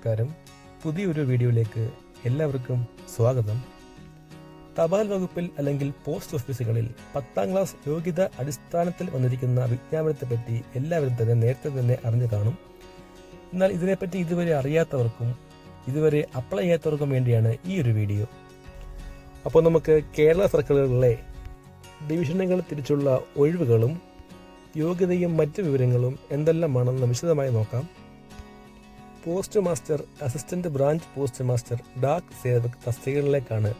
നമസ്കാരം. പുതിയൊരു വീഡിയോയിലേക്ക് എല്ലാവർക്കും സ്വാഗതം. തപാൽ വകുപ്പിൽ അല്ലെങ്കിൽ പോസ്റ്റ് ഓഫീസുകളിൽ 10ാം ക്ലാസ് യോഗ്യത അടിസ്ഥാനത്തിൽ വന്നിരിക്കുന്ന വിജ്ഞാപനത്തെപ്പറ്റി എല്ലാവരും തന്നെ നേരത്തെ തന്നെ അറിഞ്ഞു കാണും. എന്നാൽ ഇതിനെപ്പറ്റി ഇതുവരെ അറിയാത്തവർക്കും ഇതുവരെ അപ്ലൈ ചെയ്യാത്തവർക്കും വേണ്ടിയാണ് ഈ ഒരു വീഡിയോ. അപ്പോൾ നമുക്ക് കേരള സർക്കിളുകളിലെ ഡിവിഷനുകൾ തിരിച്ചുള്ള ഒഴിവുകളും യോഗ്യതയും മറ്റ് വിവരങ്ങളും എന്തെല്ലാമാണെന്ന് വിശദമായി നോക്കാം. Post master, assistant branch post master, Dak Sevak തസ്തികകളിലേക്കാണ്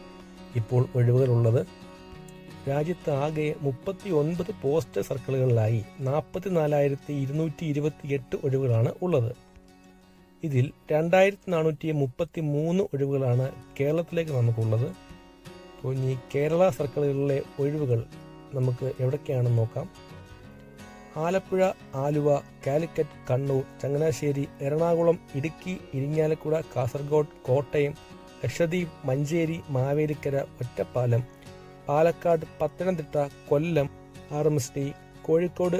ഇപ്പോൾ ഒഴിവുകളുള്ളത്. രാജ്യത്ത് ആകെ 39 പോസ്റ്റ് സർക്കിളുകളിലായി 44,228 ഒഴിവുകളാണ് ഉള്ളത്. ഇതിൽ 2,433 ഒഴിവുകളാണ് കേരളത്തിലേക്ക് നമുക്കുള്ളത്. അപ്പോൾ ഇനി കേരള സർക്കിളുകളിലെ ഒഴിവുകൾ നമുക്ക് എവിടൊക്കെയാണെന്ന് നോക്കാം. Alappuzha, Aluva, Calicut, Kannur, Changanassery, Ernakulam, Idukki, Irinjalakuda, Kasaragod, Kottayam, Lakshadweep, Manjeri, Mavelikara, Ottapalam, Palakkad, Pathanamthitta, Kollam RMSD, Kozhikode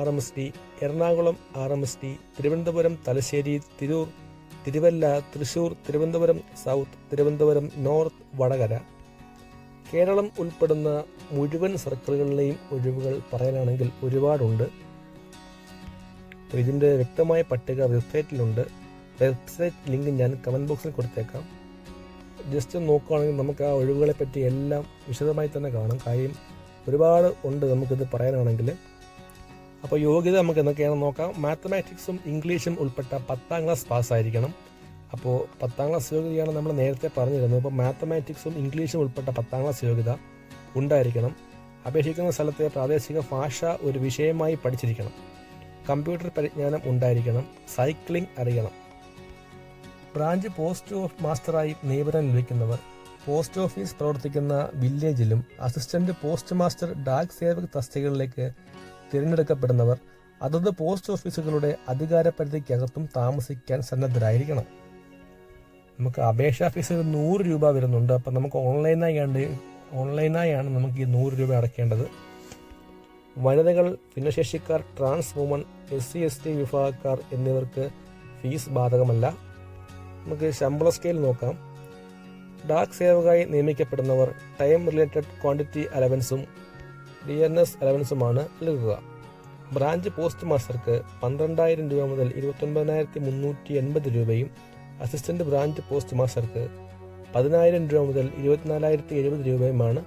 RMSD, Ernakulam RMSD, Thiruvananthapuram, Thalassery, Tirur, Thiruvalla, Thrissur, Thiruvananthapuram south, Thiruvananthapuram north, Vadakara. Keralam ഉൾപ്പെടുന്ന മുഴുവൻ സർക്കിളുകളിലെയും ഒഴിവുകൾ പറയാനാണെങ്കിൽ ഒരുപാടുണ്ട്. ഇതിൻ്റെ വ്യക്തമായ പട്ടിക വെബ്സൈറ്റിലുണ്ട്. വെബ്സൈറ്റ് ലിങ്ക് ഞാൻ കമൻറ്റ് ബോക്സിൽ കൊടുത്തേക്കാം. ജസ്റ്റ് നോക്കുകയാണെങ്കിൽ നമുക്ക് ആ ഒഴിവുകളെ പറ്റി എല്ലാം വിശദമായി തന്നെ കാണാം. കാര്യം ഒരുപാട് ഉണ്ട് നമുക്കിത് പറയാനാണെങ്കിൽ. അപ്പോൾ യോഗ്യത നമുക്ക് എന്തൊക്കെയാണെന്ന് നോക്കാം. മാത്തമാറ്റിക്സും ഇംഗ്ലീഷും ഉൾപ്പെട്ട 10ാം ക്ലാസ് പാസ്സായിരിക്കണം. അപ്പോൾ 10ാം ക്ലാസ് യോഗ്യതയാണ് നമ്മൾ നേരത്തെ പറഞ്ഞിരുന്നത്. അപ്പോൾ മാത്തമാറ്റിക്സും ഇംഗ്ലീഷും ഉൾപ്പെട്ട 10ാം ക്ലാസ് യോഗ്യത ഉണ്ടായിരിക്കണം. അപേക്ഷിക്കുന്ന സ്ഥലത്തെ പ്രാദേശിക ഭാഷ ഒരു വിഷയമായി പഠിച്ചിരിക്കണം. കമ്പ്യൂട്ടർ പരിജ്ഞാനം ഉണ്ടായിരിക്കണം. സൈക്ലിംഗ് അറിയണം. ബ്രാഞ്ച് പോസ്റ്റ് മാസ്റ്ററായി നിയമനം ലഭിക്കുന്നവർ പോസ്റ്റ് ഓഫീസ് പ്രവർത്തിക്കുന്ന വില്ലേജിലും assistant post master, Dak Sevak തസ്തികകളിലേക്ക് തിരഞ്ഞെടുക്കപ്പെടുന്നവർ അതത് പോസ്റ്റ് ഓഫീസുകളുടെ അധികാരപരിധിക്കകത്തും താമസിക്കാൻ സന്നദ്ധരായിരിക്കണം. നമുക്ക് അപേക്ഷാ ഫീസ് 100 രൂപ വരുന്നുണ്ട്. അപ്പം നമുക്ക് ഓൺലൈനായാണ് നമുക്ക് ഈ 100 രൂപ അടയ്ക്കേണ്ടത്. വനിതകൾ, ഭിന്നശേഷിക്കാർ, ട്രാൻസ് വുമൺ, SC/ST വിഭാഗക്കാർ എന്നിവർക്ക് ഫീസ് ബാധകമല്ല. നമുക്ക് ശമ്പള സ്കെയിൽ നോക്കാം. ഡാക് സേവകായി നിയമിക്കപ്പെടുന്നവർ ടൈം റിലേറ്റഡ് ക്വാണ്ടിറ്റി അലവൻസും DNS അലവൻസുമാണ് നൽകുക. ബ്രാഞ്ച് പോസ്റ്റ് മാസ്റ്റർക്ക് 12,000 രൂപ മുതൽ 29,380 രൂപയും അസിസ്റ്റന്റ് ബ്രാഞ്ച് പോസ്റ്റ് മാസ്റ്റർക്ക് 10,000 രൂപ മുതൽ 24,070 രൂപയുമാണ്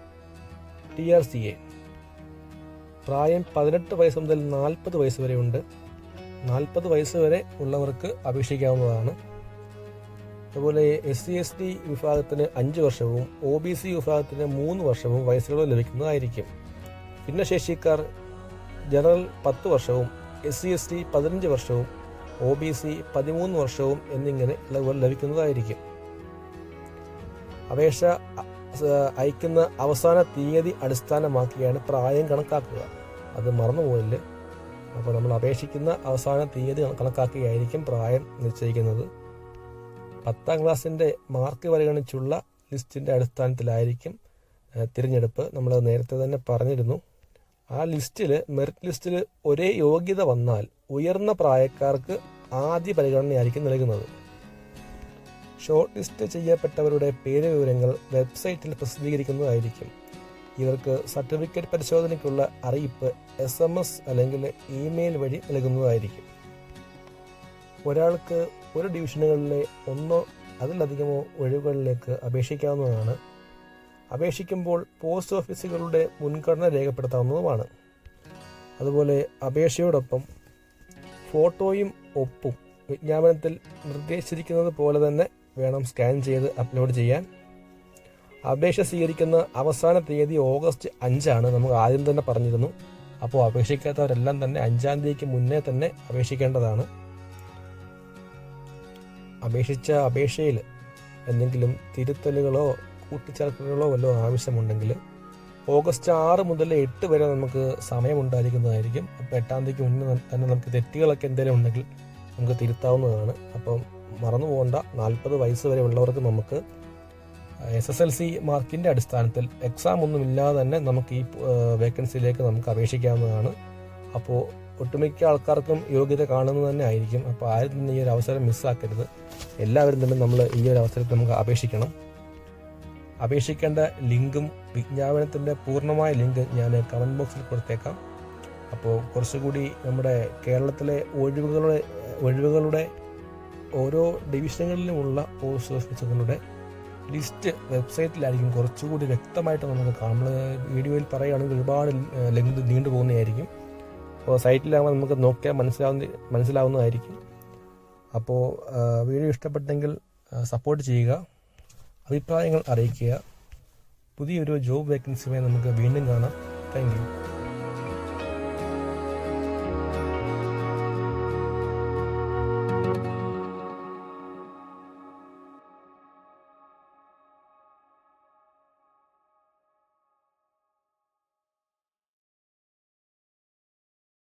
TRCA. പ്രായം 18 വയസ്സ് മുതൽ 40 വയസ്സ് വരെ ഉണ്ട്. 40 വയസ്സ് വരെ ഉള്ളവർക്ക് അപേക്ഷിക്കാവുന്നതാണ്. അതുപോലെ SC/ST വിഭാഗത്തിന് 5 വർഷവും OBC വിഭാഗത്തിന് 3 വർഷവും വയസ്സുകൾ ലഭിക്കുന്നതായിരിക്കും. ഭിന്നശേഷിക്കാർ ജനറൽ 10 വർഷവും SC/ST 15 വർഷവും OBC 13 വർഷവും എന്നിങ്ങനെ ഇളവുകൾ ലഭിക്കുന്നതായിരിക്കും. അപേക്ഷ അയക്കുന്ന അവസാന തീയതി അടിസ്ഥാനമാക്കിയാണ് പ്രായം കണക്കാക്കുക. അത് മറന്നുപോയില്ലേ. അപ്പോൾ നമ്മൾ അപേക്ഷിക്കുന്ന അവസാന തീയതി കണക്കാക്കിയായിരിക്കും പ്രായം നിശ്ചയിക്കുന്നത്. 10ാം ക്ലാസ്സിൻ്റെ മാർക്ക് പരിഗണിച്ചുള്ള ലിസ്റ്റിൻ്റെ അടിസ്ഥാനത്തിലായിരിക്കും തിരഞ്ഞെടുപ്പ്. നമ്മൾ നേരത്തെ തന്നെ പറഞ്ഞിരുന്നു. ആ ലിസ്റ്റിൽ, മെറിറ്റ് ലിസ്റ്റിൽ ഒരേ യോഗ്യത വന്നാൽ ഉയർന്ന പ്രായക്കാർക്ക് ആദ്യ പരിഗണനയായിരിക്കും നൽകുന്നത്. ഷോർട്ട് ലിസ്റ്റ് ചെയ്യപ്പെട്ടവരുടെ പേര് വിവരങ്ങൾ വെബ്സൈറ്റിൽ പ്രസിദ്ധീകരിക്കുന്നതായിരിക്കും. ഇവർക്ക് സർട്ടിഫിക്കറ്റ് പരിശോധനയ്ക്കുള്ള അറിയിപ്പ് SMS അല്ലെങ്കിൽ ഇമെയിൽ വഴി നൽകുന്നതായിരിക്കും. ഒരാൾക്ക് ഒരു ഡിവിഷനുകളിലെ ഒന്നോ അതിലധികമോ ഒഴിവുകളിലേക്ക് അപേക്ഷിക്കാവുന്നതാണ്. അപേക്ഷിക്കുമ്പോൾ പോസ്റ്റ് ഓഫീസുകളുടെ മുൻഗണന രേഖപ്പെടുത്താവുന്നതുമാണ്. അതുപോലെ അപേക്ഷയോടൊപ്പം ഫോട്ടോയും ഒപ്പും വിജ്ഞാപനത്തിൽ നിർദ്ദേശിച്ചിരിക്കുന്നത് പോലെ തന്നെ വേണം സ്കാൻ ചെയ്ത് അപ്ലോഡ് ചെയ്യാൻ. അപേക്ഷ സ്വീകരിക്കുന്ന അവസാന തീയതി ഓഗസ്റ്റ് 5 നമുക്ക് ആദ്യം തന്നെ പറഞ്ഞിരുന്നു. അപ്പോൾ അപേക്ഷിക്കാത്തവരെല്ലാം തന്നെ 5-ാം തീയതിക്ക് മുന്നേ തന്നെ അപേക്ഷിക്കേണ്ടതാണ്. അപേക്ഷിച്ച അപേക്ഷയിൽ എന്തെങ്കിലും തിരുത്തലുകളോ കൂട്ടിച്ചേർക്കലുകളോ വല്ലതും ആവശ്യമുണ്ടെങ്കിൽ ഓഗസ്റ്റ് 6 മുതൽ 8 വരെ നമുക്ക് സമയമുണ്ടായിരിക്കുന്നതായിരിക്കും. അപ്പോൾ 8-ാം തീയതിക്ക് മുന്നേ തന്നെ നമുക്ക് തെറ്റുകളൊക്കെ എന്തെങ്കിലും ഉണ്ടെങ്കിൽ നമുക്ക് തിരുത്താവുന്നതാണ്. അപ്പം മറന്നു പോകേണ്ട. 40 വയസ്സ് വരെ ഉള്ളവർക്ക് നമുക്ക് SSLC മാർക്കിൻ്റെ അടിസ്ഥാനത്തിൽ എക്സാം ഒന്നുമില്ലാതെ തന്നെ നമുക്ക് ഈ വേക്കൻസിയിലേക്ക് നമുക്ക് അപേക്ഷിക്കാവുന്നതാണ്. അപ്പോൾ ഒട്ടുമിക്ക ആൾക്കാർക്കും യോഗ്യത കാണുന്നത് തന്നെ ആയിരിക്കും. അപ്പോൾ ആരും തന്നെ ഈ ഒരു അവസരം മിസ്സാക്കരുത്. എല്ലാവരും തന്നെ നമ്മൾ ഈ ഒരു അവസരത്തിൽ നമുക്ക് അപേക്ഷിക്കണം. അപേക്ഷിക്കേണ്ട ലിങ്കും വിജ്ഞാപനത്തിൻ്റെ പൂർണ്ണമായ ലിങ്ക് ഞാൻ കമൻറ്റ് ബോക്സിൽ കൊടുത്തേക്കാം. അപ്പോൾ കുറച്ചുകൂടി നമ്മുടെ കേരളത്തിലെ ഒഴിവുകളുടെ ഓരോ ഡിവിഷനുകളിലുമുള്ള പോസ്റ്റ് ഓഫീസുകളുടെ ലിസ്റ്റ് വെബ്സൈറ്റിലായിരിക്കും കുറച്ചുകൂടി വ്യക്തമായിട്ട് നമുക്ക് കാണാം. നമ്മൾ വീഡിയോയിൽ പറയുകയാണെങ്കിൽ ഒരുപാട് ലിങ്ക് നീണ്ടു പോകുന്നതായിരിക്കും. അപ്പോൾ സൈറ്റിലാകുമ്പോൾ നമുക്ക് നോക്കിയാൽ മനസ്സിലാവുന്നതായിരിക്കും. അപ്പോൾ വീഡിയോ ഇഷ്ടപ്പെട്ടെങ്കിൽ സപ്പോർട്ട് ചെയ്യുക, അഭിപ്രായങ്ങൾ അറിയിക്കുക. പുതിയൊരു ജോബ് വേക്കൻസിയുമായി നമുക്ക് വീണ്ടും കാണാം. Thank you.